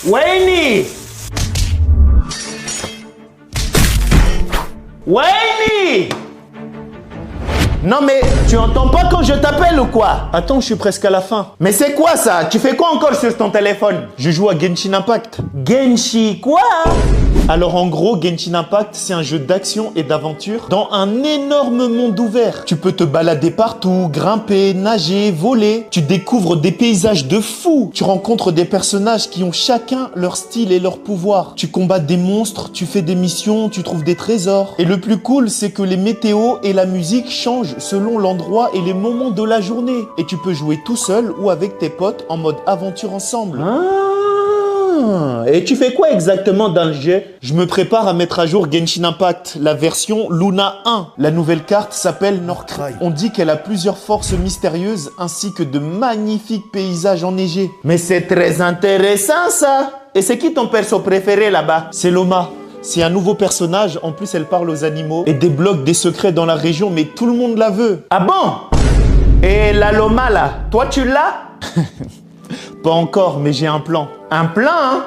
Wayne! Wayne! Non mais, tu entends pas quand je t'appelle ou quoi? Attends, je suis presque à la fin. Mais c'est quoi ça? Tu fais quoi encore sur ton téléphone? Je joue à Genshin Impact. Genshin quoi? Alors en gros, Genshin Impact, c'est un jeu d'action et d'aventure dans un énorme monde ouvert. Tu peux te balader partout, grimper, nager, voler. Tu découvres des paysages de fou. Tu rencontres des personnages qui ont chacun leur style et leur pouvoir. Tu combats des monstres, tu fais des missions, tu trouves des trésors. Et le plus cool, c'est que les météos et la musique changent selon l'endroit et les moments de la journée. Et tu peux jouer tout seul ou avec tes potes en mode aventure ensemble. Et tu fais quoi exactement dans le jeu? Je me prépare à mettre à jour Genshin Impact, la version Luna 1. La nouvelle carte s'appelle Norcry. On dit qu'elle a plusieurs forces mystérieuses ainsi que de magnifiques paysages enneigés. Mais c'est très intéressant ça! Et c'est qui ton perso préféré là-bas? C'est Loma. C'est un nouveau personnage, en plus elle parle aux animaux et débloque des secrets dans la région, mais tout le monde la veut. Ah bon? Et la Loma là, toi tu l'as? Pas encore, mais j'ai un plan. Un plan, hein?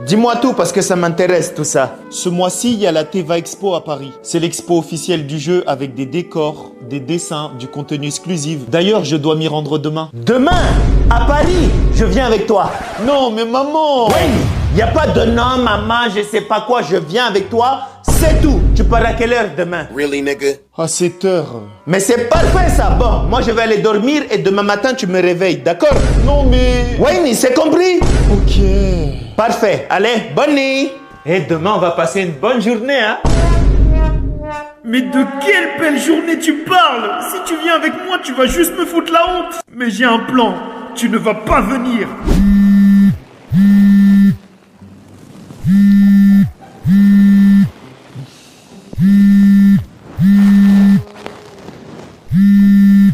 Dis-moi tout parce que ça m'intéresse tout ça. Ce mois-ci, il y a la Teva Expo à Paris. C'est l'expo officielle du jeu avec des décors, des dessins, du contenu exclusif. D'ailleurs, je dois m'y rendre demain. Demain? À Paris? Je viens avec toi. Non, mais maman! Oui! Il n'y a pas de non, maman, je sais pas quoi, je viens avec toi. C'est tout. Tu pars à quelle heure demain? Really, nigga? À 7 heures. Mais c'est parfait ça. Bon, moi je vais aller dormir et demain matin tu me réveilles, d'accord? Non mais... Wayne, c'est compris? Ok. Parfait. Allez, bonne nuit. Et demain on va passer une bonne journée, hein? Mais de quelle belle journée tu parles? Si tu viens avec moi, tu vas juste me foutre la honte. Mais j'ai un plan. Tu ne vas pas venir.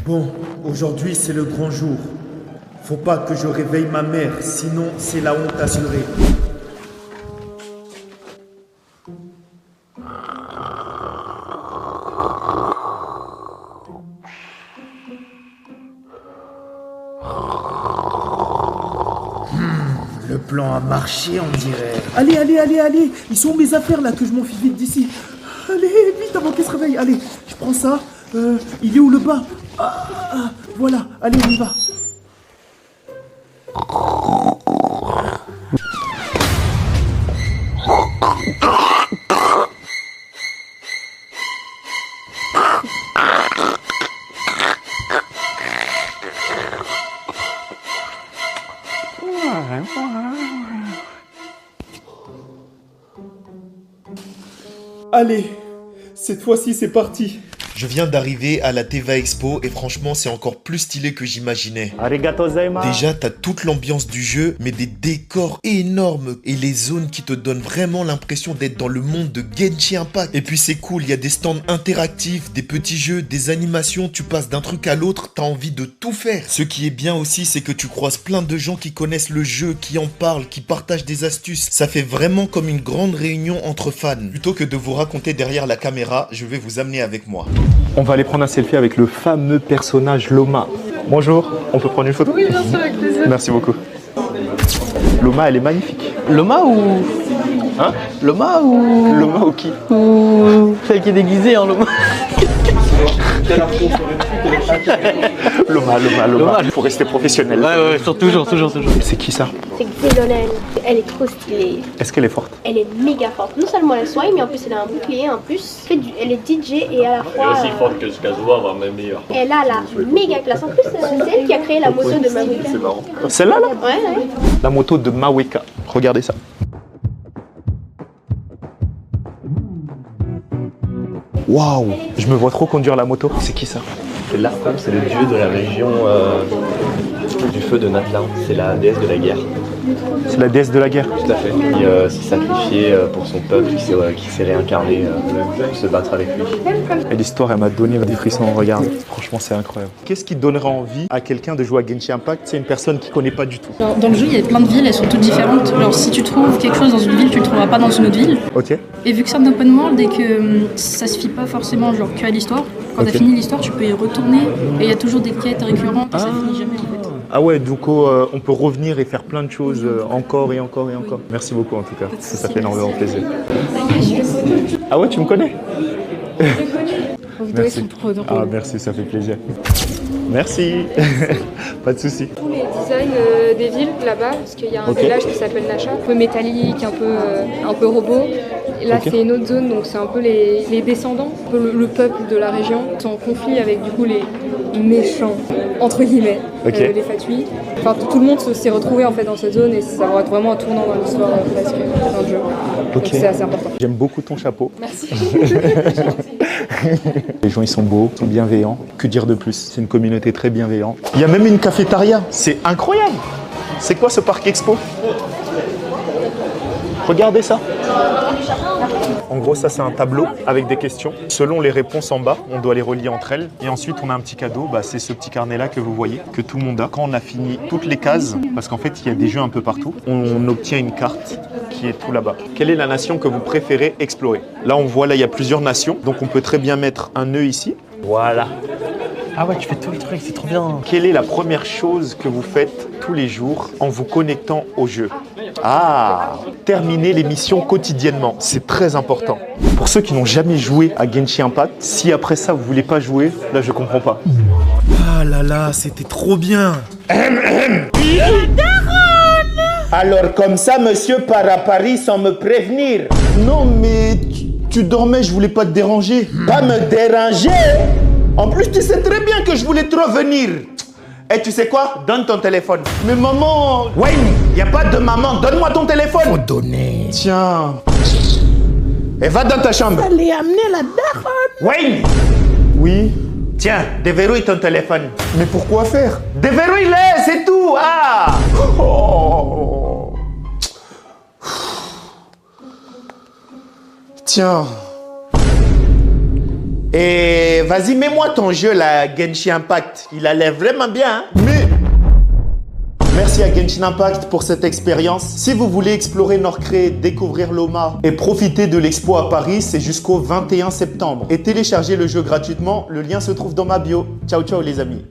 Bon, aujourd'hui c'est le grand jour. Faut pas que je réveille ma mère, sinon c'est la honte assurée. Le plan a marché, on dirait. Allez, allez, allez, allez. Ils sont où mes affaires là que je m'enfuis vite d'ici? Allez, vite avant qu'elle se réveille. Allez, je prends ça. Il est où le bas? Voilà, allez, on y va. Allez, cette fois-ci c'est parti. Je viens d'arriver à la Teva Expo et franchement c'est encore plus stylé que j'imaginais. Arigato gozaimasu. Déjà t'as toute l'ambiance du jeu mais des décors énormes et les zones qui te donnent vraiment l'impression d'être dans le monde de Genshin Impact. Et puis c'est cool, il y a des stands interactifs, des petits jeux, des animations, tu passes d'un truc à l'autre, t'as envie de tout faire. Ce qui est bien aussi c'est que tu croises plein de gens qui connaissent le jeu, qui en parlent, qui partagent des astuces. Ça fait vraiment comme une grande réunion entre fans. Plutôt que de vous raconter derrière la caméra, je vais vous amener avec moi. On va aller prendre un selfie avec le fameux personnage Loma. Bonjour, on peut prendre une photo? Oui, bien sûr, avec plaisir. Merci beaucoup. Loma, elle est magnifique. Loma ou... Hein? Loma ou... Loma ou qui? Ou... Celle qui est déguisée en Loma. Loma. Faut rester professionnel. Ouais, toujours. C'est qui ça? C'est Xélolène. Elle est trop stylée. Est-ce qu'elle est forte? Elle est méga forte. Non seulement elle soigne, mais en plus elle a un bouclier en plus. Elle est DJ et à la fois... Elle est aussi forte que Kazuha, voire même meilleure. Elle a la méga classe. En plus, c'est elle qui a créé la moto de Maweka. C'est marrant. Celle-là là? Ouais. La moto de Maweka. Regardez ça. Waouh! Je me vois trop conduire la moto. C'est qui ça? C'est l'Arkham, c'est le dieu de la région du feu de Natlan. C'est la déesse de la guerre. C'est la déesse de la guerre. Tout à fait. Qui s'est sacrifié pour son peuple, qui s'est réincarné pour se battre avec lui. Et l'histoire, elle m'a donné des frissons. Regarde. Franchement, c'est incroyable. Qu'est-ce qui donnerait envie à quelqu'un de jouer à Genshin Impact? C'est une personne qui connaît pas du tout. Dans le jeu, il y a plein de villes, elles sont toutes différentes. Genre, si tu trouves quelque chose dans une ville, tu le trouveras pas dans une autre ville. Ok. Et vu que c'est un open world et que ça se fie pas forcément genre qu'à l'histoire, quand t'as fini l'histoire, tu peux y retourner et il y a toujours des quêtes récurrentes et ça finit jamais en fait. Ah ouais, donc on peut revenir et faire plein de choses encore et encore et encore. Merci beaucoup en tout cas, ça fait énormément plaisir. Ah ouais, tu me connais? Merci. Ah merci, ça fait plaisir. Merci. Pas de souci. Tous les designs des villes là-bas, parce qu'il y a un village qui s'appelle Nacha, un peu métallique, un peu robot. Et là, c'est une autre zone, donc c'est un peu les descendants, un peu le peuple de la région, qui sont en conflit avec du coup les méchants, entre guillemets, les Fatui. Enfin, tout le monde s'est retrouvé en fait dans cette zone et ça va être vraiment un tournant dans l'histoire presque dans le jeu. Donc c'est assez important. J'aime beaucoup ton chapeau. Merci. Les gens ils sont beaux, ils sont bienveillants. Que dire de plus? C'est une communauté très bienveillante. Il y a même une cafétéria. C'est incroyable. C'est quoi ce parc expo? Regardez ça. En gros, ça c'est un tableau avec des questions. Selon les réponses en bas, on doit les relier entre elles. Et ensuite, on a un petit cadeau. C'est ce petit carnet-là que vous voyez, que tout le monde a. Quand on a fini toutes les cases, parce qu'en fait, il y a des jeux un peu partout, on obtient une carte qui est tout là-bas. Quelle est la nation que vous préférez explorer? Là, on voit, là, il y a plusieurs nations. Donc, on peut très bien mettre un nœud ici. Voilà. Ah ouais, tu fais tous les trucs, c'est trop bien. Quelle est la première chose que vous faites tous les jours en vous connectant au jeu? Ah, terminer les missions quotidiennement, c'est très important. Pour ceux qui n'ont jamais joué à Genshin Impact, si après ça vous voulez pas jouer, là je comprends pas. Ah là là, c'était trop bien. Alors comme ça, monsieur part à Paris sans me prévenir. Non mais tu dormais, je voulais pas te déranger. Pas me déranger. En plus, tu sais très bien que je voulais te revenir. Et tu sais quoi? Donne ton téléphone. Mais maman... Wayne, y a pas de maman. Donne-moi ton téléphone. Faut donner. Tiens... Et va dans ta chambre. Allez amener la daronne. Wayne. Oui. Tiens, déverrouille ton téléphone. Mais pourquoi faire? Déverrouille-le, c'est tout. Ah. Oh. Tiens... Et vas-y, mets-moi ton jeu là, Genshin Impact. Il a l'air vraiment bien. Hein? Mais... Merci à Genshin Impact pour cette expérience. Si vous voulez explorer Nordcré, découvrir l'OMA et profiter de l'expo à Paris, c'est jusqu'au 21 septembre. Et téléchargez le jeu gratuitement, le lien se trouve dans ma bio. Ciao ciao les amis.